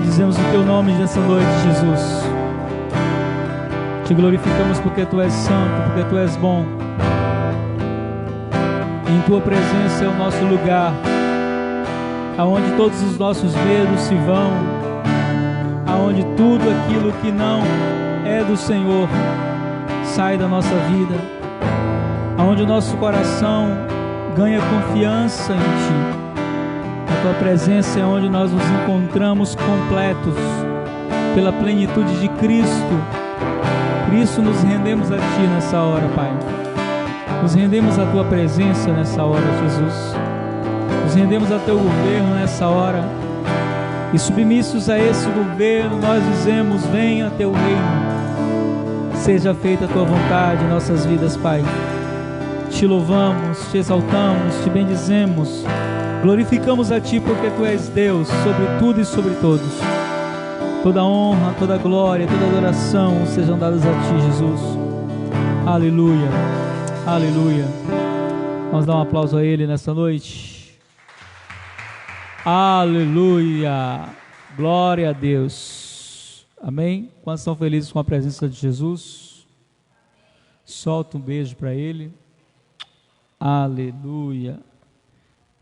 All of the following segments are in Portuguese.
Bendizemos o Teu nome nessa noite, Jesus. Te glorificamos porque Tu és santo, porque Tu és bom. Em Tua presença é o nosso lugar, aonde todos os nossos medos se vão, aonde tudo aquilo que não é do Senhor sai da nossa vida, aonde o nosso coração ganha confiança em Ti. A Tua presença é onde nós nos encontramos completos pela plenitude de Cristo. Por isso nos rendemos a Ti nessa hora, Pai. Nos rendemos à Tua presença nessa hora, Jesus. Nos rendemos a Teu governo nessa hora. E submissos a esse governo, nós dizemos: venha Teu reino. Seja feita a Tua vontade em nossas vidas, Pai. Te louvamos, Te exaltamos, Te bendizemos. Glorificamos a Ti porque Tu és Deus sobre tudo e sobre todos. Toda honra, toda glória, toda adoração sejam dadas a Ti, Jesus. Aleluia, aleluia. Vamos dar um aplauso a Ele nessa noite. Aleluia, glória a Deus. Amém? Quantos estão felizes com a presença de Jesus? Solta um beijo para Ele. Aleluia.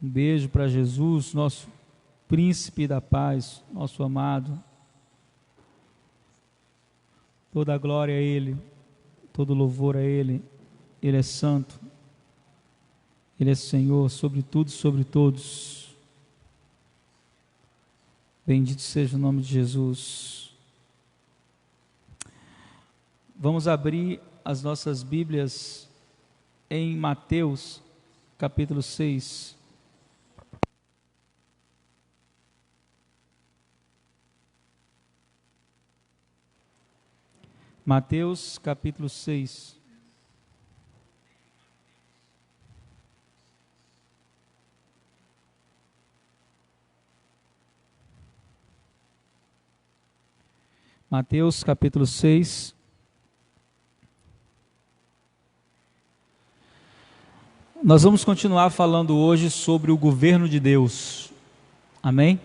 Um beijo para Jesus, nosso príncipe da paz, nosso amado. Toda a glória a Ele, todo louvor a Ele. Ele é santo, Ele é Senhor sobre tudo e sobre todos. Bendito seja o nome de Jesus. Vamos abrir as nossas Bíblias em Mateus, capítulo 6. Mateus capítulo 6. Mateus capítulo 6. Nós vamos continuar falando hoje sobre o governo de Deus. Amém?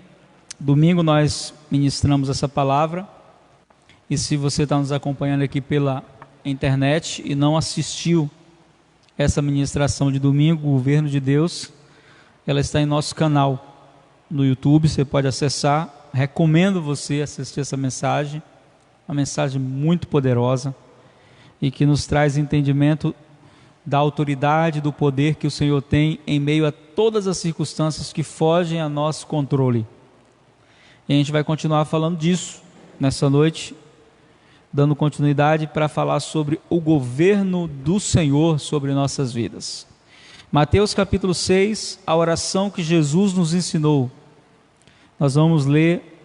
Domingo nós ministramos essa palavra. E se você está nos acompanhando aqui pela internet e não assistiu essa ministração de domingo, o Governo de Deus, ela está em nosso canal no YouTube, você pode acessar. Recomendo você assistir essa mensagem, uma mensagem muito poderosa e que nos traz entendimento da autoridade, do poder que o Senhor tem em meio a todas as circunstâncias que fogem a nosso controle. E a gente vai continuar falando disso nessa noite, dando continuidade para falar sobre o governo do Senhor sobre nossas vidas. Mateus capítulo 6, a oração que Jesus nos ensinou. Nós vamos ler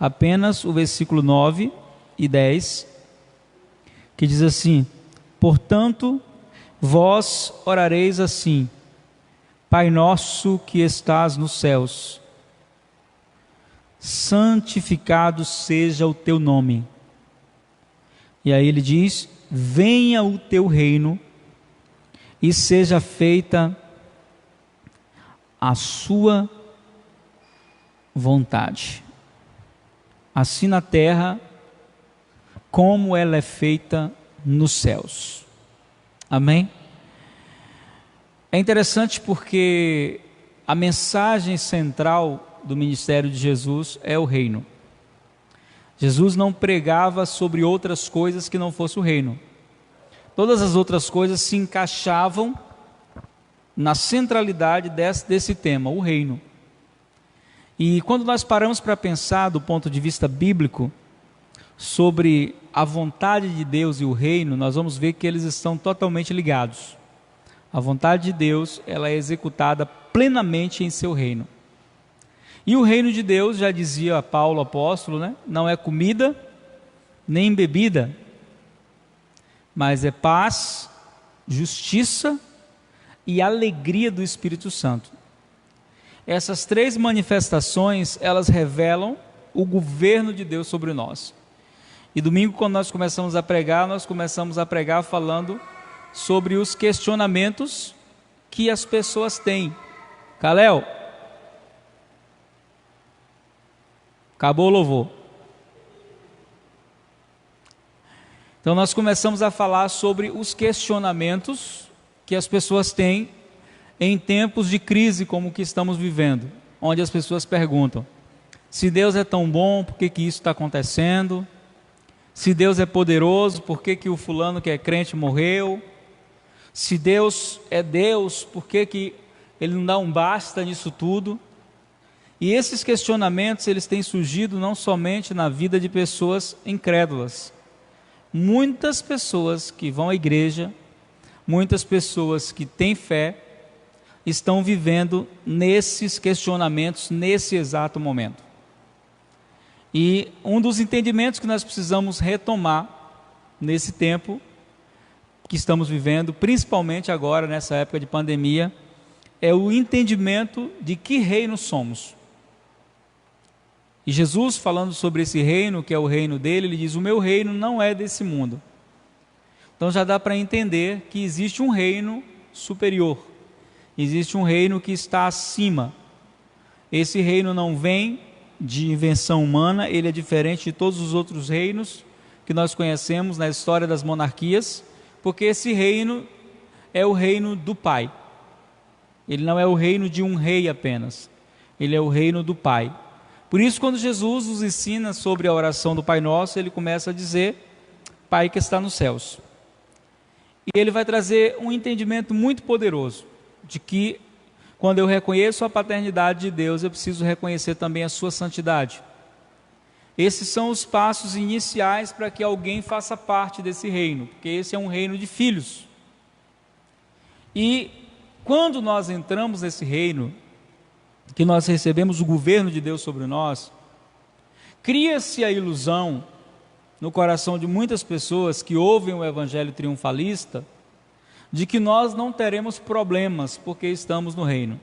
apenas o versículo 9 e 10, que diz assim: portanto, vós orareis assim: Pai nosso que estás nos céus, santificado seja o teu nome. E aí ele diz: venha o teu reino e seja feita a sua vontade, assim na terra como ela é feita nos céus. Amém? É interessante porque a mensagem central do ministério de Jesus é o reino. Jesus não pregava sobre outras coisas que não fosse o reino. Todas as outras coisas se encaixavam na centralidade desse tema, o reino. E quando nós paramos para pensar do ponto de vista bíblico sobre a vontade de Deus e o reino, nós vamos ver que eles estão totalmente ligados. A vontade de Deus, ela é executada plenamente em seu reino. E o reino de Deus, já dizia Paulo apóstolo, né? Não é comida nem bebida, mas é paz, justiça e alegria do Espírito Santo. Essas três manifestações, elas revelam o governo de Deus sobre nós. E domingo, quando nós começamos a pregar falando sobre os questionamentos que as pessoas têm. Kalel, Acabou o louvor. Então nós começamos a falar sobre os questionamentos que as pessoas têm em tempos de crise como o que estamos vivendo, onde as pessoas perguntam: se Deus é tão bom, por que que isso está acontecendo? Se Deus é poderoso, por que que o fulano que é crente morreu? Se Deus é Deus, por que que Ele não dá um basta nisso tudo? E esses questionamentos, eles têm surgido não somente na vida de pessoas incrédulas. Muitas pessoas que vão à igreja, muitas pessoas que têm fé, estão vivendo nesses questionamentos, nesse exato momento. E um dos entendimentos que nós precisamos retomar nesse tempo que estamos vivendo, principalmente agora nessa época de pandemia, é o entendimento de que reino somos. E Jesus, falando sobre esse reino, que é o reino dele, ele diz: o meu reino não é desse mundo. Então já dá para entender que existe um reino superior, existe um reino que está acima. Esse reino não vem de invenção humana, ele é diferente de todos os outros reinos que nós conhecemos na história das monarquias, porque esse reino é o reino do Pai. Ele não é o reino de um rei apenas, ele é o reino do Pai. Por isso, quando Jesus nos ensina sobre a oração do Pai Nosso, ele começa a dizer: Pai que está nos céus. E ele vai trazer um entendimento muito poderoso de que, quando eu reconheço a paternidade de Deus, eu preciso reconhecer também a sua santidade. Esses são os passos iniciais para que alguém faça parte desse reino, porque esse é um reino de filhos. E quando nós entramos nesse reino, que nós recebemos o governo de Deus sobre nós, cria-se a ilusão no coração de muitas pessoas que ouvem o evangelho triunfalista, de que nós não teremos problemas porque estamos no reino.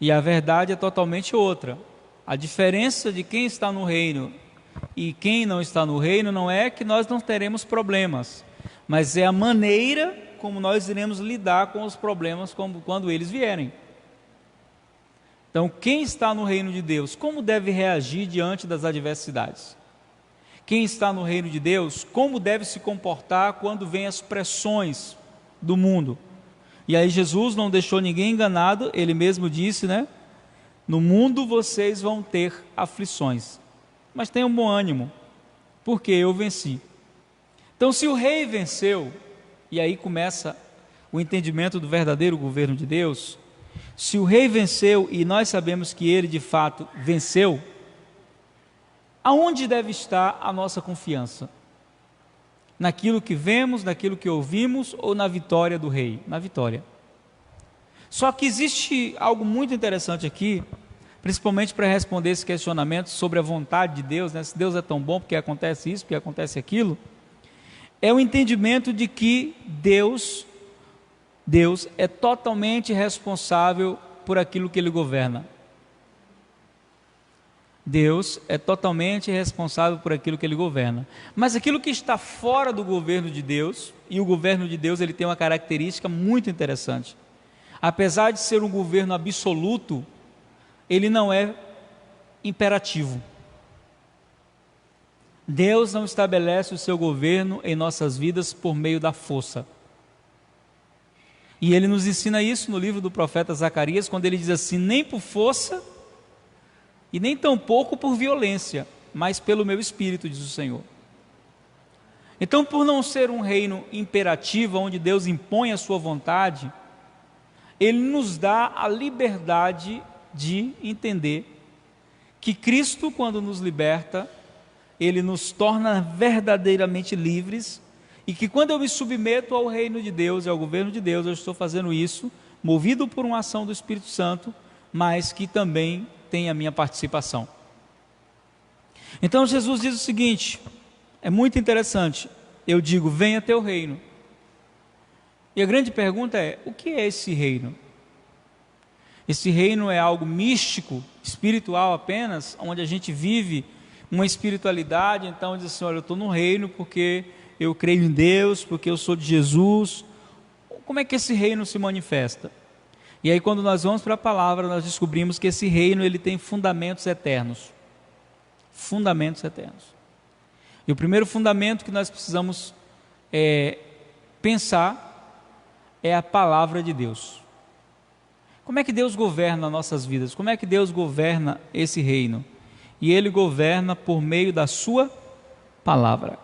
E a verdade é totalmente outra. A diferença de quem está no reino e quem não está no reino não é que nós não teremos problemas, mas é a maneira como nós iremos lidar com os problemas quando eles vierem. Então, quem está no reino de Deus, como deve reagir diante das adversidades? Quem está no reino de Deus, como deve se comportar quando vêm as pressões do mundo? E aí Jesus não deixou ninguém enganado, ele mesmo disse, né? No mundo vocês vão ter aflições, mas tenham bom ânimo, porque eu venci. Então, se o rei venceu, e aí começa o entendimento do verdadeiro governo de Deus, se o rei venceu e nós sabemos que ele de fato venceu, aonde deve estar a nossa confiança? Naquilo que vemos, naquilo que ouvimos ou na vitória do rei? Na vitória. Só que existe algo muito interessante aqui, principalmente para responder esse questionamento sobre a vontade de Deus, né? Se Deus é tão bom, porque acontece isso, porque acontece aquilo, é o entendimento de que Deus é totalmente responsável por aquilo que Ele governa. Deus é totalmente responsável por aquilo que Ele governa. Mas aquilo que está fora do governo de Deus, e o governo de Deus ele tem uma característica muito interessante. Apesar de ser um governo absoluto, ele não é imperativo. Deus não estabelece o seu governo em nossas vidas por meio da força. E ele nos ensina isso no livro do profeta Zacarias, quando ele diz assim: nem por força e nem tampouco por violência, mas pelo meu espírito, diz o Senhor. Então, por não ser um reino imperativo, onde Deus impõe a sua vontade, ele nos dá a liberdade de entender que Cristo, quando nos liberta, ele nos torna verdadeiramente livres, e que quando eu me submeto ao reino de Deus e ao governo de Deus, eu estou fazendo isso movido por uma ação do Espírito Santo, mas que também tem a minha participação. Então Jesus diz o seguinte, é muito interessante, eu digo: venha teu reino. E a grande pergunta é: o que é esse reino? Esse reino é algo místico, espiritual apenas, onde a gente vive uma espiritualidade, então diz assim: olha, eu estou no reino porque eu creio em Deus, porque eu sou de Jesus. Como é que esse reino se manifesta? E aí, quando nós vamos para a palavra, nós descobrimos que esse reino ele tem fundamentos eternos. fundamentos eternos. E o primeiro fundamento que nós precisamos pensar é a palavra de Deus. Como é que Deus governa nossas vidas? Como é que Deus governa esse reino? E Ele governa por meio da sua palavra.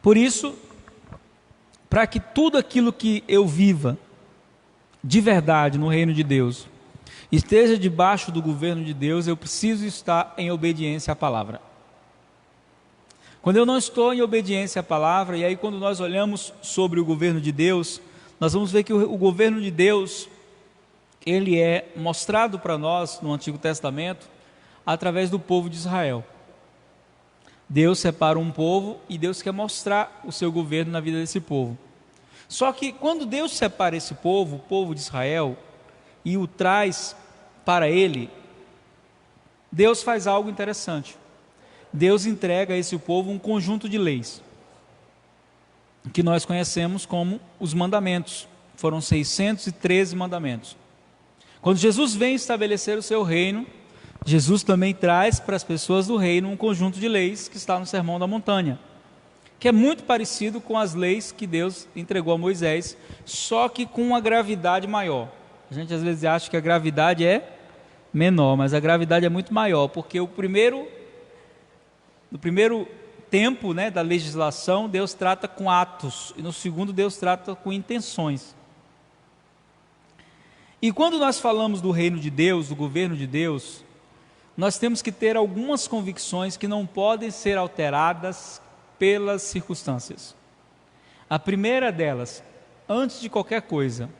Por isso, para que tudo aquilo que eu viva de verdade no reino de Deus esteja debaixo do governo de Deus, eu preciso estar em obediência à palavra. Quando eu não estou em obediência à palavra, e aí quando nós olhamos sobre o governo de Deus, nós vamos ver que o governo de Deus, ele é mostrado para nós no Antigo Testamento através do povo de Israel. Deus separa um povo e Deus quer mostrar o seu governo na vida desse povo. Só que quando Deus separa esse povo, o povo de Israel, e o traz para Ele, Deus faz algo interessante. Deus entrega a esse povo um conjunto de leis, que nós conhecemos como os mandamentos. Foram 613 mandamentos. Quando Jesus vem estabelecer o seu reino, Jesus também traz para as pessoas do reino um conjunto de leis que está no Sermão da Montanha, que é muito parecido com as leis que Deus entregou a Moisés, só que com uma gravidade maior. A gente às vezes acha que a gravidade é menor, mas a gravidade é muito maior, porque no primeiro tempo, da legislação, Deus trata com atos, e no segundo Deus trata com intenções. E quando nós falamos do reino de Deus, do governo de Deus, nós temos que ter algumas convicções que não podem ser alteradas pelas circunstâncias. A primeira delas, antes de qualquer coisa,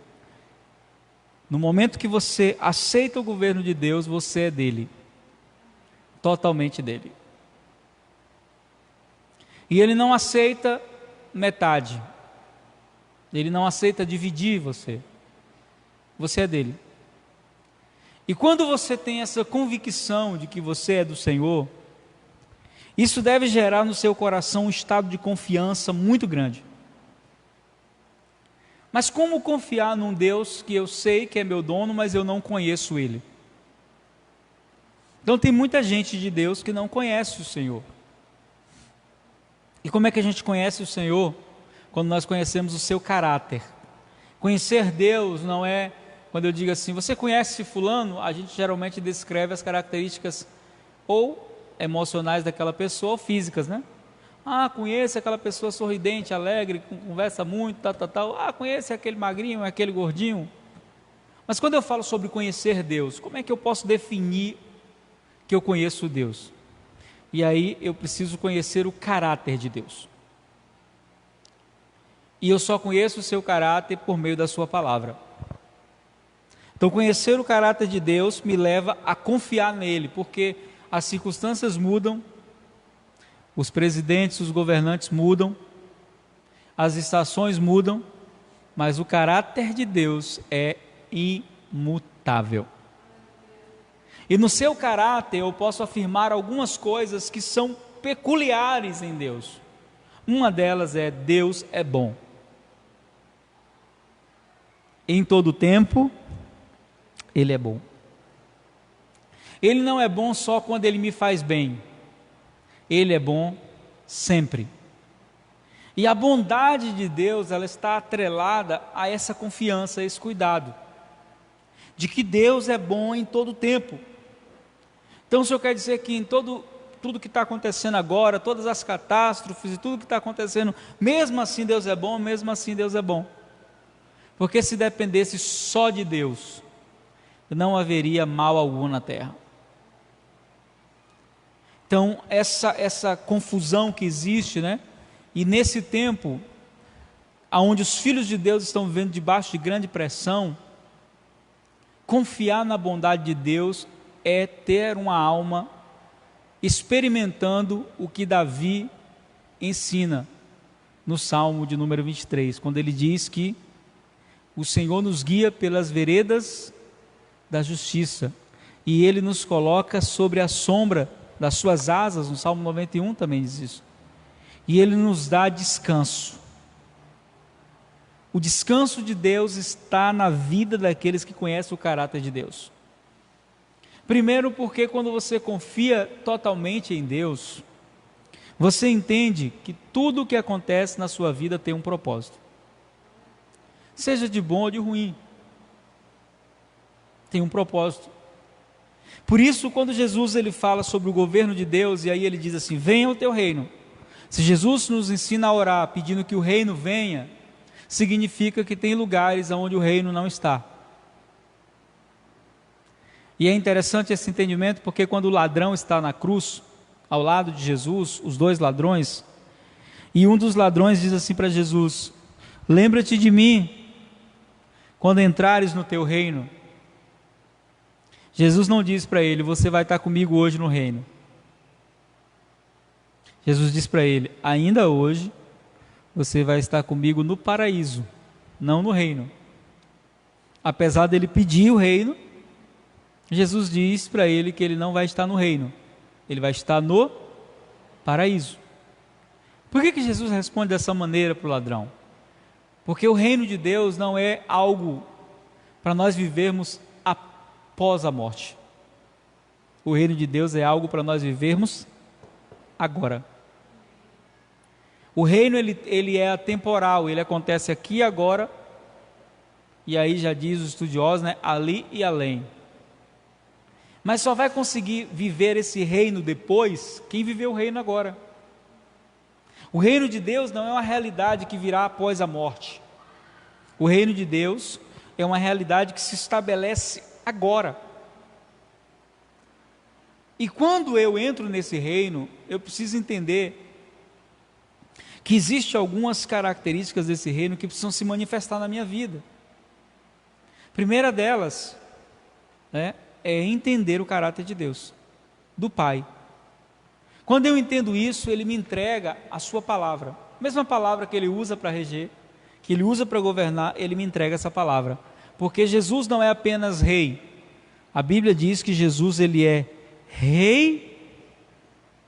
no momento que você aceita o governo de Deus, você é dele, totalmente dele. E ele não aceita metade, ele não aceita dividir você, você é dele. E quando você tem essa convicção de que você é do Senhor, isso deve gerar no seu coração um estado de confiança muito grande. Mas como confiar num Deus que eu sei que é meu dono, mas eu não conheço Ele? Então tem muita gente de Deus que não conhece o Senhor. E como é que a gente conhece o Senhor? Quando nós conhecemos o seu caráter. Conhecer Deus não é, quando eu digo assim, você conhece fulano? A gente geralmente descreve as características ou emocionais daquela pessoa ou físicas, conheço aquela pessoa sorridente, alegre, conversa muito, tal. Conheço aquele magrinho, aquele gordinho. Mas quando eu falo sobre conhecer Deus, como é que eu posso definir que eu conheço Deus? E aí eu preciso conhecer o caráter de Deus. E eu só conheço o seu caráter por meio da sua palavra. Então conhecer o caráter de Deus me leva a confiar nele, porque as circunstâncias mudam, os presidentes, os governantes mudam, as estações mudam, mas o caráter de Deus é imutável. E no seu caráter eu posso afirmar algumas coisas que são peculiares em Deus. Uma delas é: Deus é bom. Em todo tempo, Ele é bom. Ele não é bom só quando Ele me faz bem. Ele é bom sempre. E a bondade de Deus, ela está atrelada a essa confiança, a esse cuidado, de que Deus é bom em todo tempo. Então o Senhor quer dizer que em tudo que está acontecendo agora, todas as catástrofes e tudo que está acontecendo, mesmo assim Deus é bom, mesmo assim Deus é bom. Porque se dependesse só de Deus, não haveria mal algum na terra. Então essa confusão que existe, e nesse tempo, onde os filhos de Deus estão vivendo debaixo de grande pressão, confiar na bondade de Deus é ter uma alma experimentando o que Davi ensina no Salmo de número 23, quando ele diz que o Senhor nos guia pelas veredas da justiça, e Ele nos coloca sobre a sombra das suas asas, no Salmo 91 também diz isso, e Ele nos dá descanso. O descanso de Deus está na vida daqueles que conhecem o caráter de Deus. Primeiro, porque quando você confia totalmente em Deus, você entende que tudo o que acontece na sua vida tem um propósito. Seja de bom ou de ruim, tem um propósito. Por isso, quando Jesus ele fala sobre o governo de Deus, e aí ele diz assim, venha o teu reino. Se Jesus nos ensina a orar pedindo que o reino venha, significa que tem lugares onde o reino não está. E é interessante esse entendimento, porque quando o ladrão está na cruz, ao lado de Jesus, os dois ladrões, e um dos ladrões diz assim para Jesus, lembra-te de mim, quando entrares no teu reino. Jesus não diz para ele, você vai estar comigo hoje no reino. Jesus diz para ele, ainda hoje, você vai estar comigo no paraíso, não no reino. Apesar dele pedir o reino, Jesus diz para ele que ele não vai estar no reino, ele vai estar no paraíso. Por que Jesus responde dessa maneira para o ladrão? Porque o reino de Deus não é algo para nós vivermos após a morte. O reino de Deus é algo para nós vivermos agora. O reino ele é atemporal, ele acontece aqui e agora, e aí já diz os estudiosos, né, ali e além. Mas só vai conseguir viver esse reino depois quem viveu o reino agora. O reino de Deus não é uma realidade que virá após a morte. O reino de Deus é uma realidade que se estabelece agora. E quando eu entro nesse reino, eu preciso entender que existem algumas características desse reino que precisam se manifestar na minha vida. A primeira delas, né, é entender o caráter de Deus, do Pai. Quando eu entendo isso, Ele me entrega a sua palavra, a mesma palavra que Ele usa para reger, que Ele usa para governar, Ele me entrega essa palavra, porque Jesus não é apenas rei, a Bíblia diz que Jesus ele é rei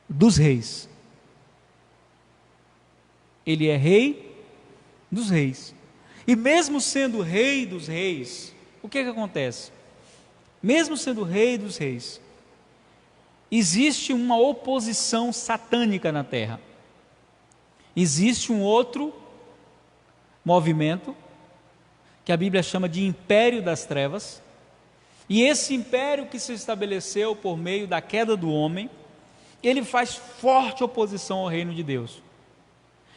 dos reis, Ele é rei dos reis, e mesmo sendo rei dos reis, o que acontece? Mesmo sendo rei dos reis, existe uma oposição satânica na terra. Existe um outro movimento, que a Bíblia chama de império das trevas, e esse império que se estabeleceu por meio da queda do homem, ele faz forte oposição ao reino de Deus.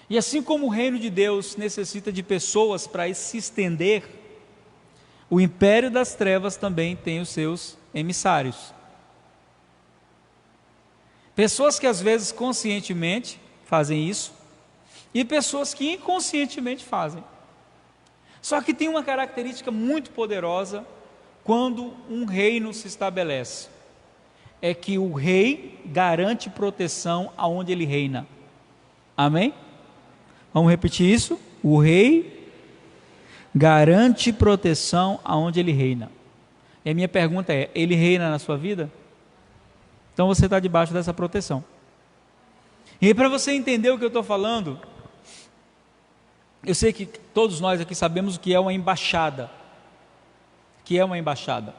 E assim como o reino de Deus necessita de pessoas para se estender, o império das trevas também tem os seus emissários. Pessoas que às vezes conscientemente fazem isso, e pessoas que inconscientemente fazem. Só que tem uma característica muito poderosa quando um reino se estabelece. É que o rei garante proteção aonde ele reina. Amém? Vamos repetir isso? O rei garante proteção aonde ele reina. E a minha pergunta é, ele reina na sua vida? Então você está debaixo dessa proteção. E para você entender o que eu estou falando, eu sei que todos nós aqui sabemos o que é uma embaixada. O que é uma embaixada?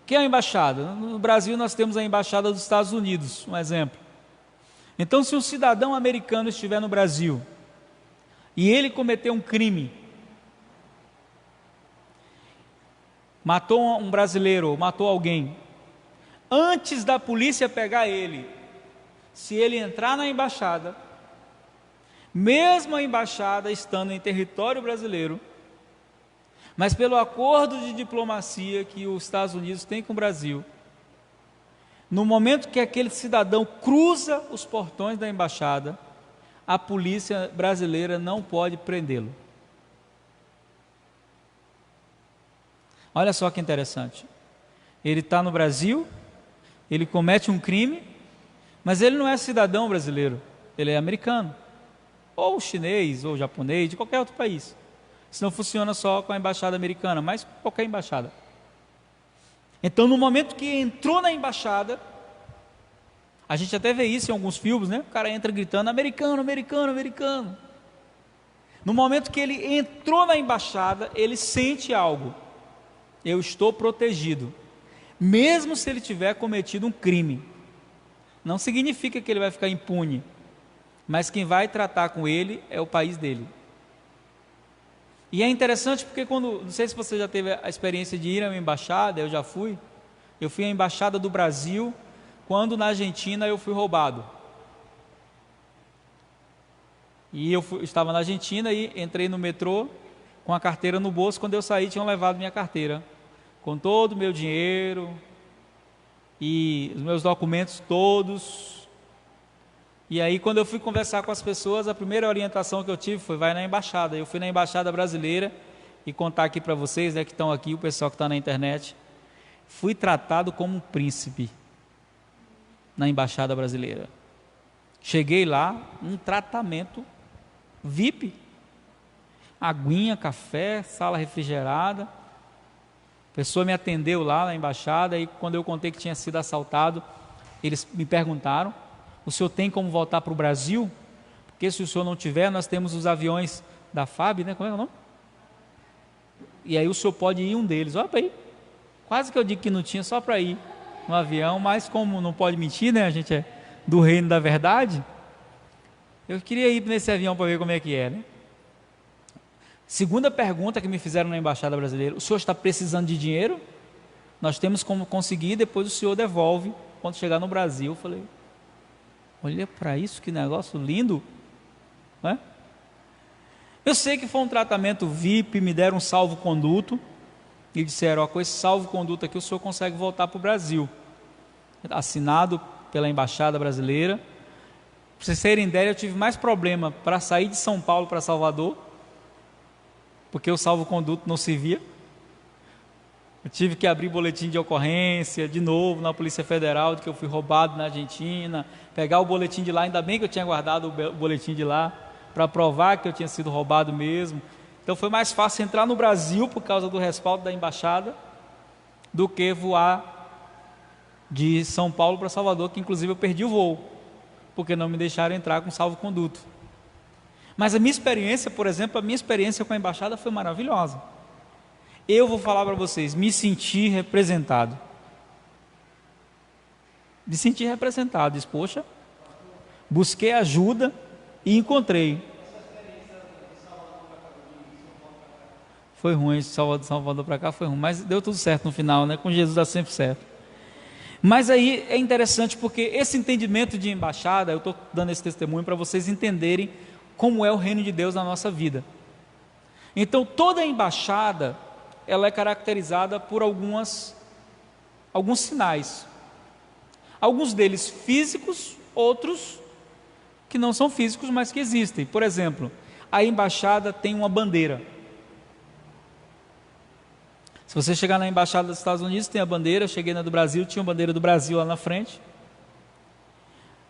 O que é uma embaixada? No Brasil nós temos a embaixada dos Estados Unidos, um exemplo. Então, se um cidadão americano estiver no Brasil e ele cometeu um crime, matou um brasileiro, ou matou alguém, antes da polícia pegar ele, se ele entrar na embaixada, mesmo a embaixada estando em território brasileiro, mas pelo acordo de diplomacia que os Estados Unidos têm com o Brasil, no momento que aquele cidadão cruza os portões da embaixada, a polícia brasileira não pode prendê-lo. Olha só que interessante. Ele está no Brasil, ele comete um crime, mas ele não é cidadão brasileiro, ele é americano, ou chinês, ou japonês, de qualquer outro país. Isso não funciona só com a embaixada americana, mas qualquer embaixada. Então, no momento que entrou na embaixada, a gente até vê isso em alguns filmes, né? O cara entra gritando, americano, americano, americano. No momento que ele entrou na embaixada, ele sente algo: eu estou protegido, mesmo se ele tiver cometido um crime. Não significa que ele vai ficar impune, mas quem vai tratar com ele é o país dele. E é interessante porque não sei se você já teve a experiência de ir a uma embaixada. Eu já fui. Eu fui à embaixada do Brasil, quando na Argentina eu fui roubado. E estava na Argentina e entrei no metrô com a carteira no bolso. Quando eu saí, tinham levado minha carteira com todo o meu dinheiro e os meus documentos todos. E aí, quando eu fui conversar com as pessoas, a primeira orientação que eu tive foi: vai na embaixada. Eu fui na embaixada brasileira, e contar aqui para vocês, que estão aqui, o pessoal que está na internet, fui tratado como um príncipe na embaixada brasileira. Cheguei lá, um tratamento VIP, aguinha, café, sala refrigerada. A pessoa me atendeu lá na embaixada, e quando eu contei que tinha sido assaltado, eles me perguntaram: o senhor tem como voltar para o Brasil? Porque se o senhor não tiver, nós temos os aviões da FAB, né? Como é o nome? E aí o senhor pode ir em um deles. Olha para aí, quase que eu digo que não tinha, só para ir no avião, mas como não pode mentir, né? A gente é do reino da verdade. Eu queria ir nesse avião para ver como é que é, né? Segunda pergunta que me fizeram na embaixada brasileira: o senhor está precisando de dinheiro? Nós temos como conseguir, depois o senhor devolve quando chegar no Brasil. Eu falei: olha para isso, que negócio lindo, né? Eu sei que foi um tratamento VIP, me deram um salvo-conduto e disseram: com esse salvo-conduto aqui o senhor consegue voltar para o Brasil. Assinado pela embaixada brasileira. Para vocês terem ideia, eu tive mais problema para sair de São Paulo para Salvador, porque o salvo-conduto não servia. Eu tive que abrir boletim de ocorrência de novo na Polícia Federal, de que eu fui roubado na Argentina, pegar o boletim de lá. Ainda bem que eu tinha guardado o boletim de lá, para provar que eu tinha sido roubado mesmo. Então foi mais fácil entrar no Brasil, por causa do respaldo da embaixada, do que voar de São Paulo para Salvador, que inclusive eu perdi o voo, porque não me deixaram entrar com salvo-conduto. Mas a minha experiência, por exemplo, a minha experiência com a embaixada foi maravilhosa. Eu vou falar para vocês, me senti representado. Me senti representado, disse: poxa, busquei ajuda e encontrei. Foi ruim, de Salvador para cá foi ruim, mas deu tudo certo no final, né? Com Jesus dá sempre certo. Mas aí é interessante, porque esse entendimento de embaixada, eu estou dando esse testemunho para vocês entenderem como é o reino de Deus na nossa vida. Então toda embaixada, ela é caracterizada por alguns sinais. Alguns deles físicos, outros que não são físicos, mas que existem. Por exemplo, a embaixada tem uma bandeira. Se você chegar na embaixada dos Estados Unidos, tem a bandeira. Eu cheguei na do Brasil, tinha a bandeira do Brasil lá na frente.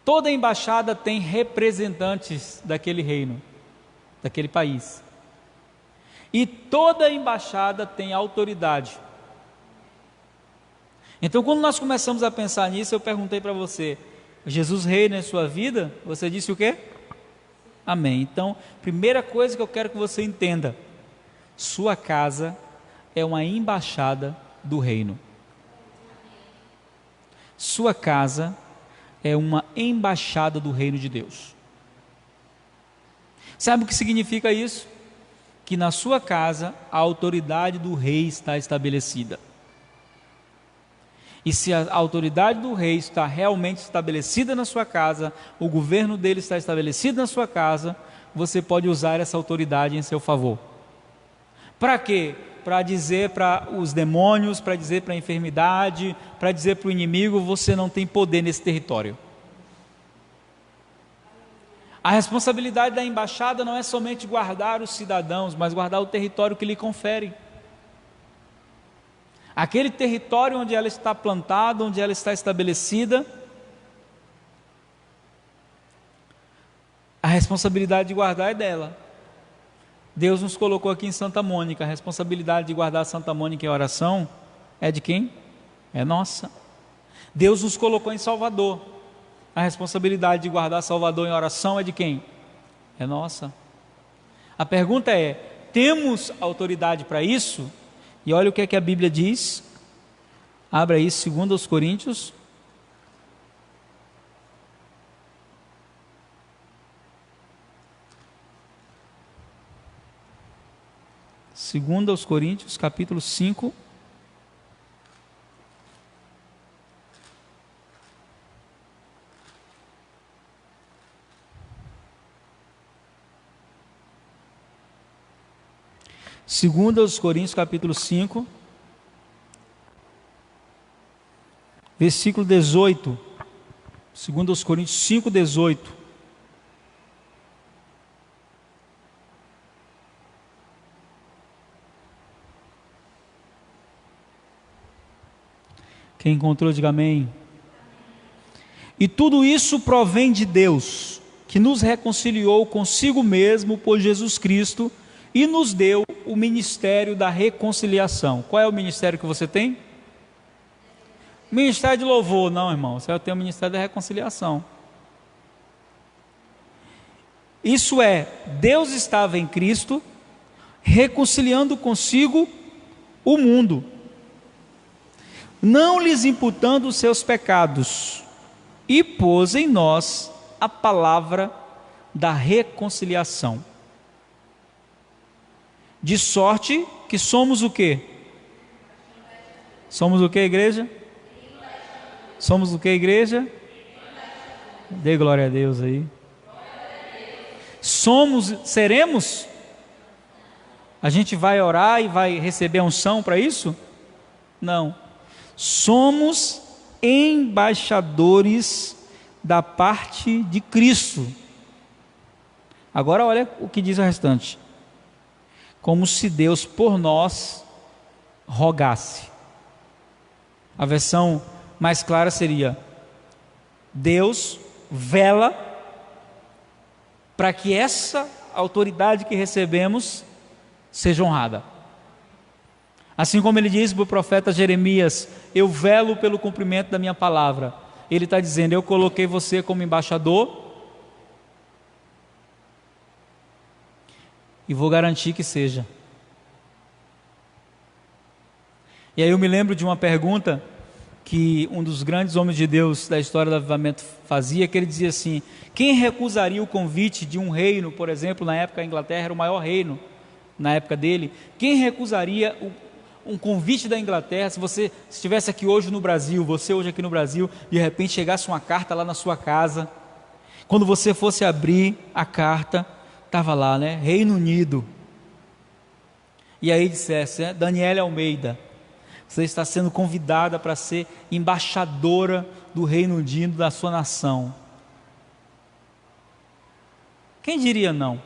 Toda embaixada tem representantes daquele reino, daquele país. E toda embaixada tem autoridade. Então, quando nós começamos a pensar nisso, eu perguntei para você: Jesus reina em sua vida? Você disse o quê? Amém. Então, primeira coisa que eu quero que você entenda: sua casa é uma embaixada do reino. Sua casa é uma embaixada do reino de Deus. Sabe o que significa isso? Que na sua casa a autoridade do rei está estabelecida. E se a autoridade do rei está realmente estabelecida na sua casa, o governo dele está estabelecido na sua casa, você pode usar essa autoridade em seu favor. Para quê? Para dizer para os demônios, para dizer para a enfermidade, para dizer para o inimigo: você não tem poder nesse território. A responsabilidade da embaixada não é somente guardar os cidadãos, mas guardar o território que lhe confere. Aquele território onde ela está plantada, onde ela está estabelecida, a responsabilidade de guardar é dela. Deus nos colocou aqui em Santa Mônica, a responsabilidade de guardar Santa Mônica em oração é de quem? É nossa. Deus nos colocou em Salvador, a responsabilidade de guardar Salvador em oração é de quem? É nossa. A pergunta é: temos autoridade para isso? E olha o que é que a Bíblia diz. Abra aí 2 Coríntios. Segundo aos Coríntios, capítulo 5. Segundo aos Coríntios, capítulo 5, versículo 18. Segundo aos Coríntios 5, 18. Quem encontrou, diga amém. E tudo isso provém de Deus, que nos reconciliou consigo mesmo por Jesus Cristo e nos deu o ministério da reconciliação. Qual é o ministério que você tem? Ministério de louvor. Não, irmão, você tem o ministério da reconciliação. Isso é, Deus estava em Cristo, reconciliando consigo o mundo, não lhes imputando os seus pecados, e pôs em nós a palavra da reconciliação. De sorte que somos o quê? Somos o quê, igreja? Somos o quê, igreja? Dê glória a Deus aí. Seremos? A gente vai orar e vai receber unção para isso? Não. Somos embaixadores da parte de Cristo. Agora olha o que diz o restante. Como se Deus por nós rogasse. A versão mais clara seria: Deus vela para que essa autoridade que recebemos seja honrada. Assim como ele diz para o profeta Jeremias: eu velo pelo cumprimento da minha palavra. Ele está dizendo: eu coloquei você como embaixador e vou garantir que seja. E aí eu me lembro de uma pergunta que um dos grandes homens de Deus da história do avivamento fazia, que ele dizia assim: quem recusaria o convite de um reino, por exemplo, na época a Inglaterra era o maior reino, na época dele, quem recusaria um convite da Inglaterra, se você estivesse aqui hoje no Brasil, você hoje aqui no Brasil, de repente chegasse uma carta lá na sua casa, quando você fosse abrir a carta, estava lá, né, Reino Unido, e aí dissesse, Daniela Almeida, você está sendo convidada para ser embaixadora do Reino Unido da sua nação. Quem diria não?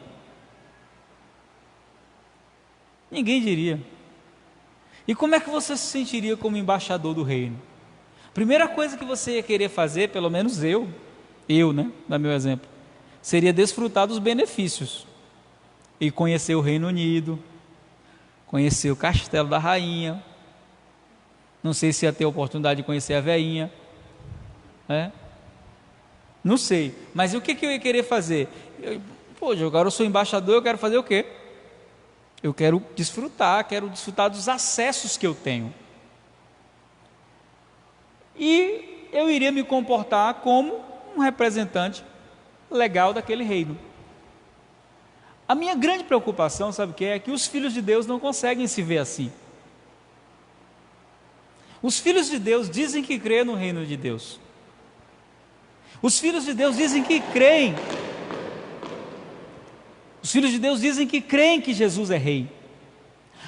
Ninguém diria. E como é que você se sentiria como embaixador do reino? Primeira coisa que você ia querer fazer, pelo menos eu, né, dá meu exemplo, seria desfrutar dos benefícios e conhecer o Reino Unido, conhecer o Castelo da Rainha. Não sei se ia ter a oportunidade de conhecer a veinha, não sei, mas o que eu ia querer fazer? Agora eu sou embaixador, eu quero fazer o quê? Eu quero desfrutar dos acessos que eu tenho. E eu iria me comportar como um representante legal daquele reino. A minha grande preocupação, sabe o que é? É que os filhos de Deus não conseguem se ver assim. Os filhos de Deus dizem que creem no reino de Deus. Os filhos de Deus dizem que creem. Os filhos de Deus dizem que creem que Jesus é rei.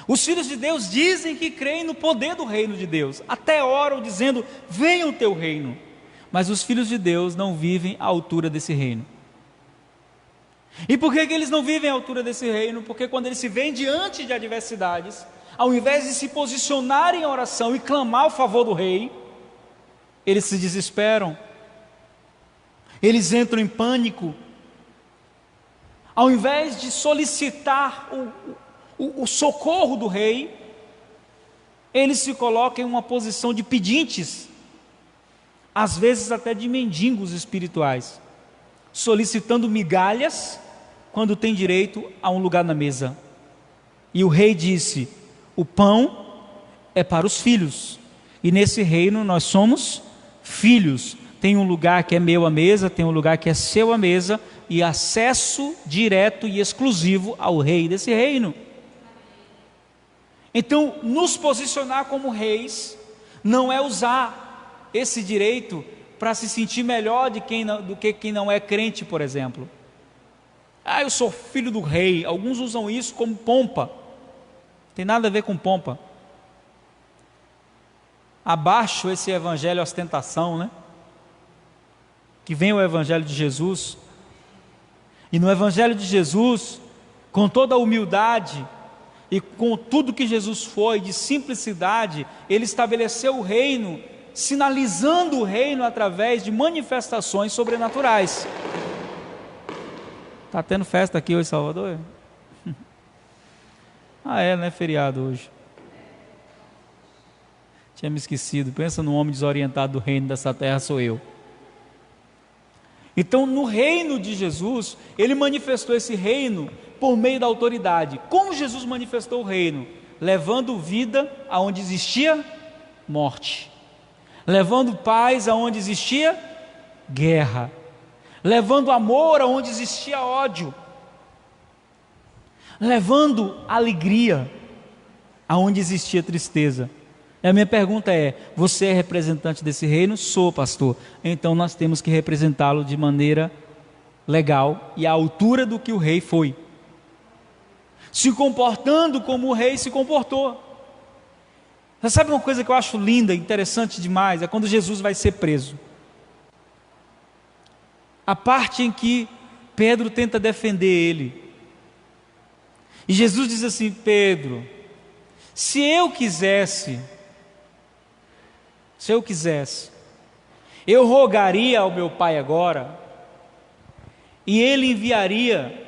Os filhos de Deus dizem que creem no poder do reino de Deus. Até oram dizendo: venha o teu reino. Mas os filhos de Deus não vivem à altura desse reino. E por que eles não vivem à altura desse reino? Porque quando eles se veem diante de adversidades, ao invés de se posicionarem em oração e clamar o favor do rei, eles se desesperam, eles entram em pânico. Ao invés de solicitar o socorro do rei, eles se colocam em uma posição de pedintes, às vezes até de mendigos espirituais, solicitando migalhas quando tem direito a um lugar na mesa. E o rei disse: o pão é para os filhos, e nesse reino nós somos filhos. Tem um lugar que é meu à mesa, tem um lugar que é seu à mesa, e acesso direto e exclusivo ao rei desse reino. Então, nos posicionar como reis não é usar esse direito para se sentir melhor do que quem não é crente, por exemplo. Eu sou filho do rei. Alguns usam isso como pompa. Tem nada a ver com pompa. Abaixo esse evangelho ostentação, né? Que vem o evangelho de Jesus. E no evangelho de Jesus, com toda a humildade e com tudo que Jesus foi, de simplicidade, ele estabeleceu o reino, sinalizando o reino através de manifestações sobrenaturais. Está tendo festa aqui hoje em Salvador? Não é feriado hoje. Tinha me esquecido. Pensa num homem desorientado do reino dessa terra, sou eu. Então, no reino de Jesus, ele manifestou esse reino por meio da autoridade. Como Jesus manifestou o reino? Levando vida aonde existia morte, levando paz aonde existia guerra, levando amor aonde existia ódio, levando alegria aonde existia tristeza. E a minha pergunta é: você é representante desse reino? Sou, pastor. Então nós temos que representá-lo de maneira legal e à altura do que o rei foi, se comportando como o rei se comportou. Você sabe uma coisa que eu acho linda, interessante demais? É quando Jesus vai ser preso. A parte em que Pedro tenta defender ele. E Jesus diz assim: Pedro, se eu quisesse, eu rogaria ao meu Pai agora, e Ele enviaria,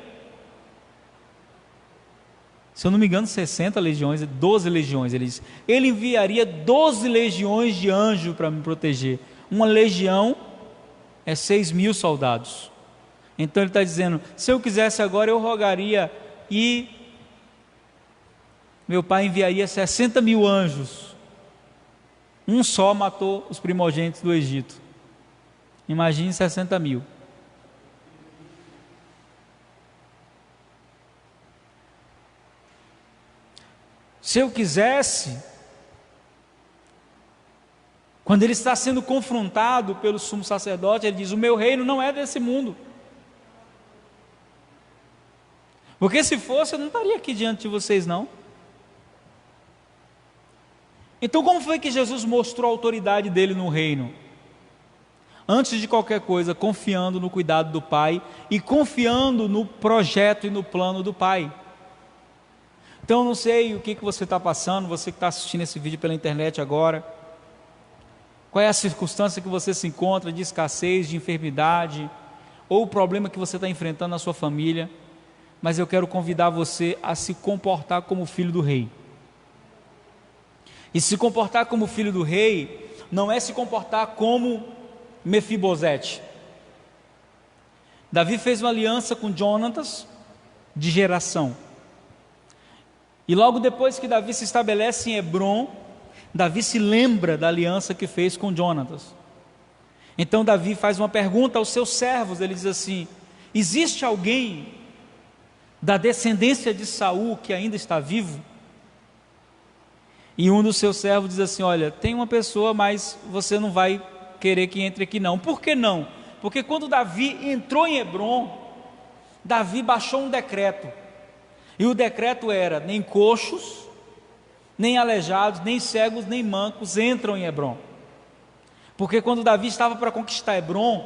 se eu não me engano, 60 legiões, 12 legiões, ele diz, Ele enviaria 12 legiões de anjos para me proteger. Uma legião é 6.000 soldados. Então ele está dizendo: se eu quisesse agora, eu rogaria, e meu Pai enviaria 60.000 anjos. Um só matou os primogênitos do Egito. Imagine 60.000. Se eu quisesse, quando ele está sendo confrontado pelo sumo sacerdote, ele diz: o meu reino não é desse mundo. Porque se fosse, eu não estaria aqui diante de vocês, não. Então, como foi que Jesus mostrou a autoridade dele no reino? Antes de qualquer coisa, confiando no cuidado do Pai e confiando no projeto e no plano do Pai. Então, não sei o que você está passando, você que está assistindo esse vídeo pela internet agora, qual é a circunstância que você se encontra, de escassez, de enfermidade, ou o problema que você está enfrentando na sua família, mas eu quero convidar você a se comportar como filho do rei. E se comportar como filho do rei não é se comportar como Mefibosete. Davi fez uma aliança com Jonatas de geração. E logo depois que Davi se estabelece em Hebrom, Davi se lembra da aliança que fez com Jonatas. Então Davi faz uma pergunta aos seus servos. Ele diz assim: existe alguém da descendência de Saul que ainda está vivo? E um dos seus servos diz assim: olha, tem uma pessoa, mas você não vai querer que entre aqui não. Por que não? Porque quando Davi entrou em Hebrom, Davi baixou um decreto. E o decreto era: nem coxos, nem aleijados, nem cegos, nem mancos entram em Hebrom. Porque quando Davi estava para conquistar Hebrom,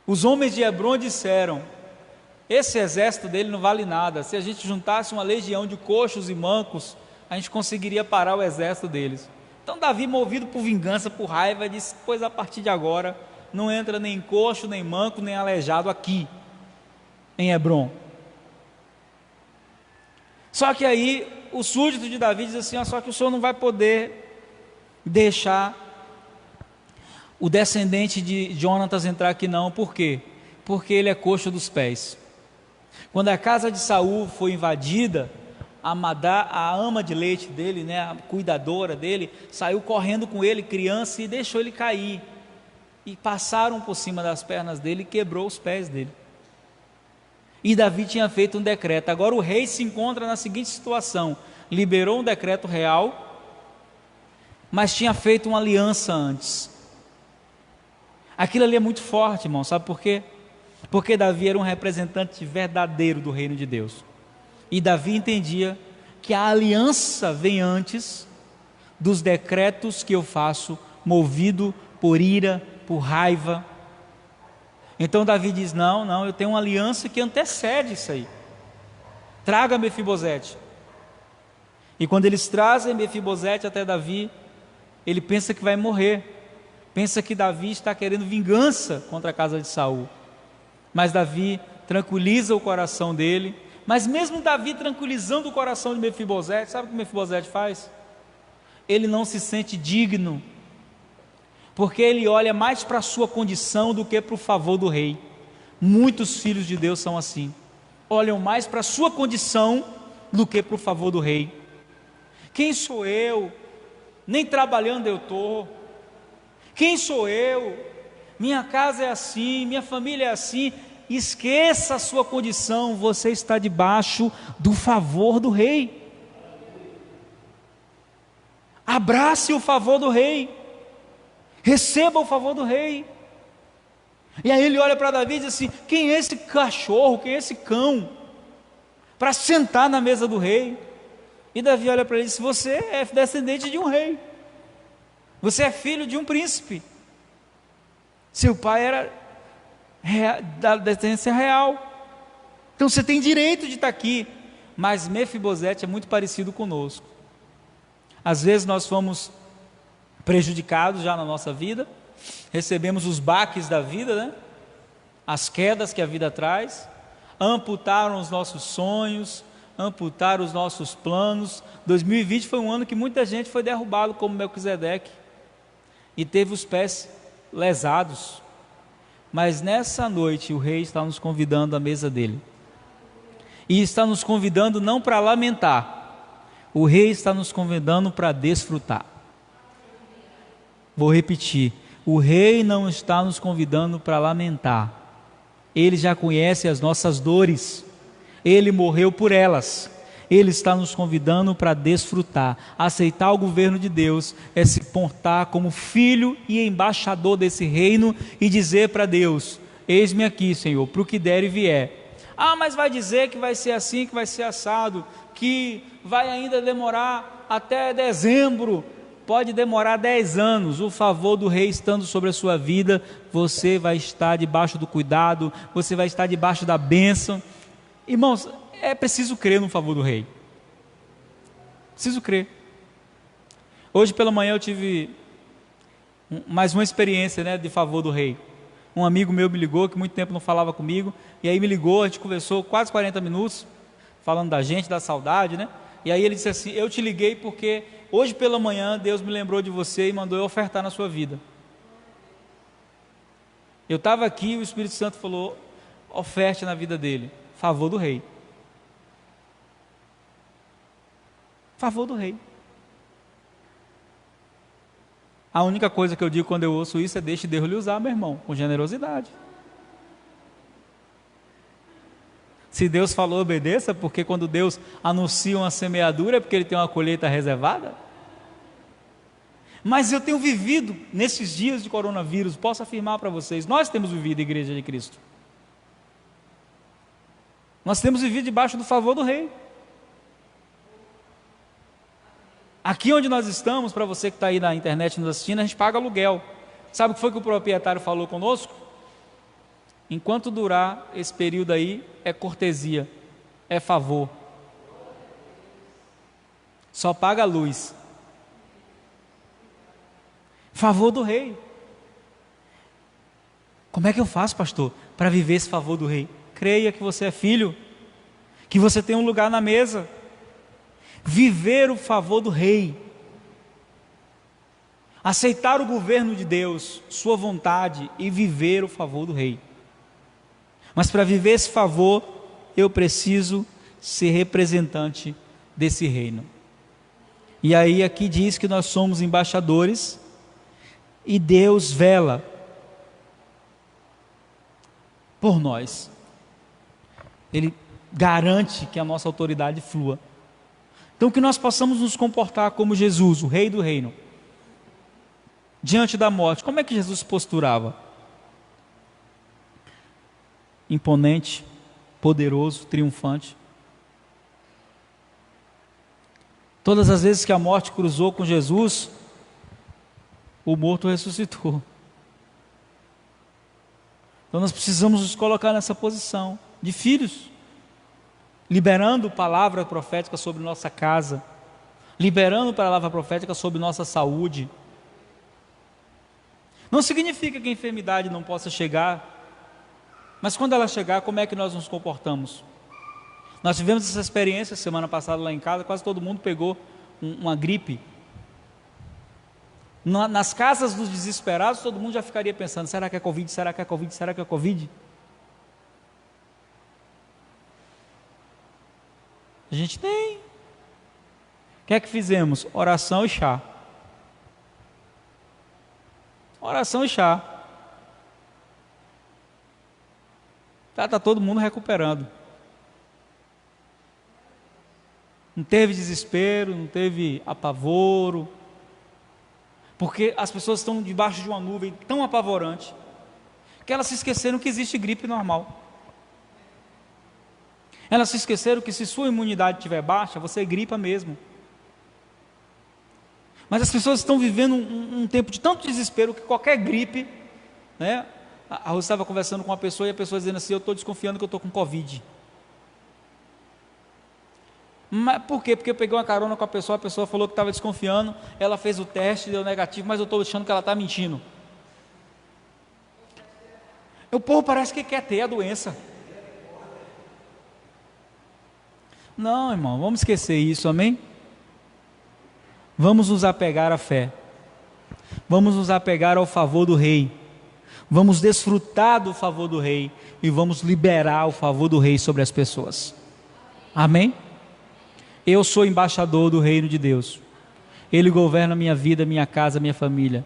os homens de Hebrom disseram: esse exército dele não vale nada. Se a gente juntasse uma legião de coxos e mancos, a gente conseguiria parar o exército deles. Então Davi, movido por vingança, por raiva, disse: pois a partir de agora não entra nem coxo, nem manco, nem aleijado aqui em Hebrom. Só que aí o súdito de Davi diz assim: só que o senhor não vai poder deixar o descendente de Jonatas entrar aqui não. Por quê? Porque ele é coxo dos pés. Quando a casa de Saul foi invadida, a ama de leite dele, né, a cuidadora dele, saiu correndo com ele, criança, e deixou ele cair. E passaram por cima das pernas dele e quebrou os pés dele. E Davi tinha feito um decreto. Agora o rei se encontra na seguinte situação: liberou um decreto real, mas tinha feito uma aliança antes. Aquilo ali é muito forte, irmão, sabe por quê? Porque Davi era um representante verdadeiro do reino de Deus. E Davi entendia que a aliança vem antes dos decretos que eu faço, movido por ira, por raiva. Então Davi diz: não, eu tenho uma aliança que antecede isso aí. Traga Mefibosete. E quando eles trazem Mefibosete até Davi, ele pensa que vai morrer. Pensa que Davi está querendo vingança contra a casa de Saul. Mas Davi tranquiliza o coração dele. Mas mesmo Davi tranquilizando o coração de Mefibosete, sabe o que Mefibosete faz? Ele não se sente digno, porque ele olha mais para a sua condição do que para o favor do rei. Muitos filhos de Deus são assim, olham mais para a sua condição do que para o favor do rei. Quem sou eu? Nem trabalhando eu estou. Quem sou eu? Minha casa é assim, minha família é assim. Esqueça a sua condição, você está debaixo do favor do rei. Abrace o favor do rei, receba o favor do rei. E aí ele olha para Davi e diz assim: quem é esse cachorro, quem é esse cão, para sentar na mesa do rei? E Davi olha para ele e diz: você é descendente de um rei, você é filho de um príncipe, seu pai era da descendência real, então você tem direito de estar aqui. Mas Mefibosete é muito parecido conosco. Às vezes nós fomos prejudicados já na nossa vida, recebemos os baques da vida, né? As quedas que a vida traz, amputaram os nossos sonhos, amputaram os nossos planos. 2020 foi um ano que muita gente foi derrubado, como Melquisedeque, e teve os pés lesados. Mas nessa noite o rei está nos convidando à mesa dele, e está nos convidando não para lamentar, o rei está nos convidando para desfrutar. Vou repetir: o rei não está nos convidando para lamentar, ele já conhece as nossas dores, ele morreu por elas. Ele está nos convidando para desfrutar. Aceitar o governo de Deus é se portar como filho e embaixador desse reino e dizer para Deus: eis-me aqui, Senhor, para o que der e vier. Ah, mas vai dizer que vai ser assim, que vai ser assado, que vai ainda demorar até dezembro. Pode demorar 10 anos, o favor do rei estando sobre a sua vida, você vai estar debaixo do cuidado, você vai estar debaixo da bênção. Irmãos, é preciso crer no favor do rei. Preciso crer. Hoje pela manhã eu tive mais uma experiência, né, de favor do rei. Um amigo meu me ligou, que muito tempo não falava comigo, e aí me ligou, a gente conversou quase 40 minutos, falando da gente, da saudade, né? E aí ele disse assim: eu te liguei porque hoje pela manhã Deus me lembrou de você e mandou eu ofertar na sua vida. Eu estava aqui e o Espírito Santo falou: oferte na vida dele. Favor do rei. Favor do rei. A única coisa que eu digo quando eu ouço isso é: deixe Deus lhe usar, meu irmão, com generosidade. Se Deus falou, obedeça, porque quando Deus anuncia uma semeadura é porque Ele tem uma colheita reservada. Mas eu tenho vivido nesses dias de coronavírus, posso afirmar para vocês, nós temos vivido a Igreja de Cristo. Nós temos vivido debaixo do favor do rei. Aqui onde nós estamos, para você que está aí na internet nos assistindo, a gente paga aluguel. Sabe o que foi que o proprietário falou conosco? Enquanto durar esse período aí, é cortesia, é favor. Só paga a luz. Favor do rei. Como é que eu faço, pastor, para viver esse favor do rei? Creia que você é filho, que você tem um lugar na mesa. Viver o favor do rei, aceitar o governo de Deus, sua vontade, e viver o favor do rei. Mas para viver esse favor, eu preciso ser representante desse reino. E aí aqui diz que nós somos embaixadores e Deus vela por nós. Ele garante que a nossa autoridade flua. Então que nós possamos nos comportar como Jesus, o rei do reino. Diante da morte, como é que Jesus se posturava? Imponente, poderoso, triunfante. Todas as vezes que a morte cruzou com Jesus, o morto ressuscitou. Então nós precisamos nos colocar nessa posição de filhos, liberando palavra profética sobre nossa casa, liberando palavra profética sobre nossa saúde. Não significa que a enfermidade não possa chegar, mas quando ela chegar, como é que nós nos comportamos? Nós tivemos essa experiência semana passada lá em casa, quase todo mundo pegou uma gripe. Nas casas dos desesperados, todo mundo já ficaria pensando, será que é Covid, será que é Covid, será que é Covid? A gente tem. O que é que fizemos? Oração e chá. Oração e chá. Está todo mundo recuperando. Não teve desespero, não teve apavoro, porque as pessoas estão debaixo de uma nuvem tão apavorante, que elas se esqueceram que existe gripe normal. Elas se esqueceram que se sua imunidade estiver baixa, você gripa mesmo. Mas as pessoas estão vivendo um tempo de tanto desespero, que qualquer gripe, né? A Rose estava conversando com uma pessoa, e a pessoa dizendo assim, eu estou desconfiando que eu estou com Covid. Mas por quê? Porque eu peguei uma carona com a pessoa falou que estava desconfiando, ela fez o teste, deu negativo, mas eu estou achando que ela está mentindo. O povo parece que quer ter a doença. Não, irmão, vamos esquecer isso, amém? Vamos nos apegar à fé, vamos nos apegar ao favor do rei, vamos desfrutar do favor do rei, e vamos liberar o favor do rei sobre as pessoas, amém? Eu sou embaixador do reino de Deus, Ele governa minha vida, minha casa, minha família,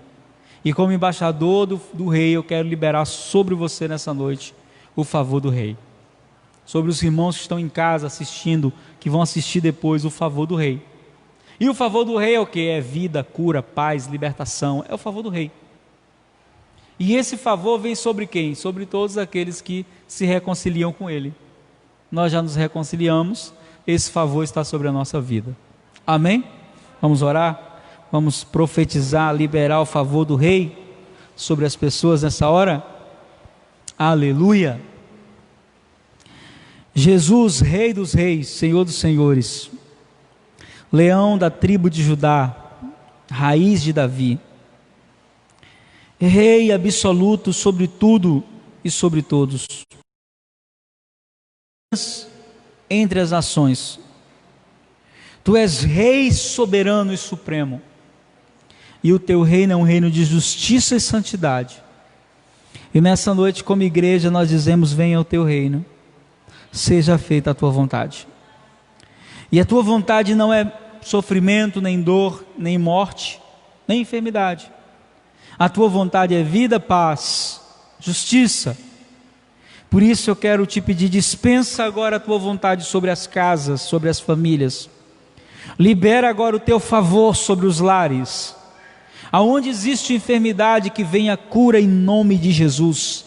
e como embaixador do rei, eu quero liberar sobre você nessa noite o favor do rei, sobre os irmãos que estão em casa assistindo, que vão assistir depois, o favor do rei. E o favor do rei é o que? É vida, cura, paz, libertação, é o favor do rei. E esse favor vem sobre quem? Sobre todos aqueles que se reconciliam com ele. Nós já nos reconciliamos, esse favor está sobre a nossa vida, amém? Vamos orar? Vamos profetizar, liberar o favor do rei sobre as pessoas nessa hora? Aleluia! Jesus, Rei dos Reis, Senhor dos Senhores, Leão da tribo de Judá, raiz de Davi, Rei absoluto sobre tudo e sobre todos, entre as nações, Tu és Rei soberano e supremo, e o Teu reino é um reino de justiça e santidade. E nessa noite, como igreja, nós dizemos: venha o Teu reino, seja feita a Tua vontade. E a Tua vontade não é sofrimento, nem dor, nem morte, nem enfermidade. A Tua vontade é vida, paz, justiça. Por isso eu quero te pedir, dispensa agora a Tua vontade sobre as casas, sobre as famílias. Libera agora o Teu favor sobre os lares. Aonde existe enfermidade, que venha cura em nome de Jesus.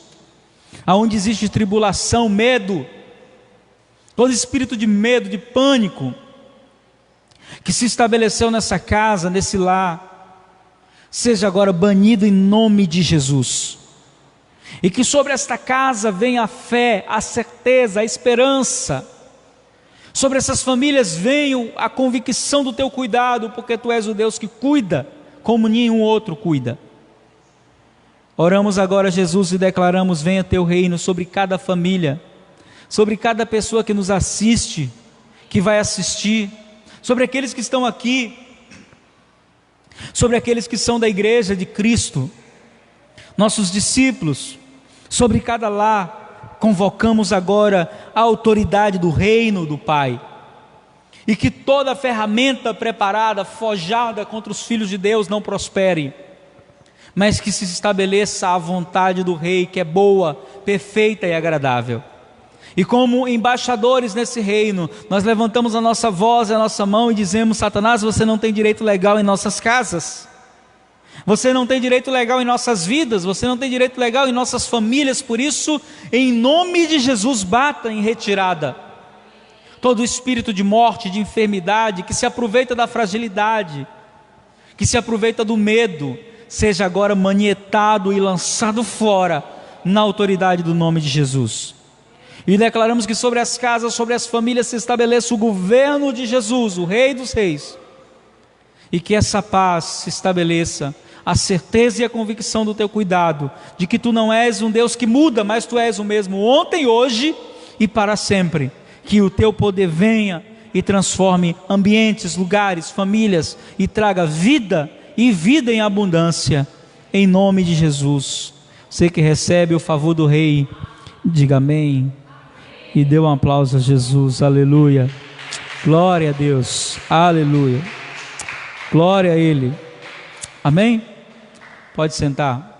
Aonde existe tribulação, medo, todo espírito de medo, de pânico, que se estabeleceu nessa casa, nesse lar, seja agora banido em nome de Jesus. E que sobre esta casa venha a fé, a certeza, a esperança. Sobre essas famílias venha a convicção do Teu cuidado, porque Tu és o Deus que cuida, como nenhum outro cuida. Oramos agora, Jesus, e declaramos: venha Teu reino sobre cada família, sobre cada pessoa que nos assiste, que vai assistir, sobre aqueles que estão aqui, sobre aqueles que são da igreja de Cristo, nossos discípulos, sobre cada lar, convocamos agora a autoridade do reino do Pai. E que toda ferramenta preparada, forjada contra os filhos de Deus não prospere, mas que se estabeleça a vontade do Rei, que é boa, perfeita e agradável. E como embaixadores nesse reino, nós levantamos a nossa voz e a nossa mão e dizemos: Satanás, você não tem direito legal em nossas casas, você não tem direito legal em nossas vidas, você não tem direito legal em nossas famílias. Por isso, em nome de Jesus, bata em retirada todo espírito de morte, de enfermidade, que se aproveita da fragilidade, que se aproveita do medo, seja agora manietado e lançado fora, na autoridade do nome de Jesus. E declaramos que sobre as casas, sobre as famílias se estabeleça o governo de Jesus, o Rei dos Reis, e que essa paz se estabeleça, a certeza e a convicção do teu cuidado, de que tu não és um Deus que muda, mas tu és o mesmo ontem, hoje e para sempre. Que o teu poder venha e transforme ambientes, lugares, famílias, e traga vida e vida em abundância, em nome de Jesus. Você que recebe o favor do Rei, diga amém e dê um aplauso a Jesus. Aleluia, glória a Deus, aleluia, glória a Ele, amém. Pode sentar.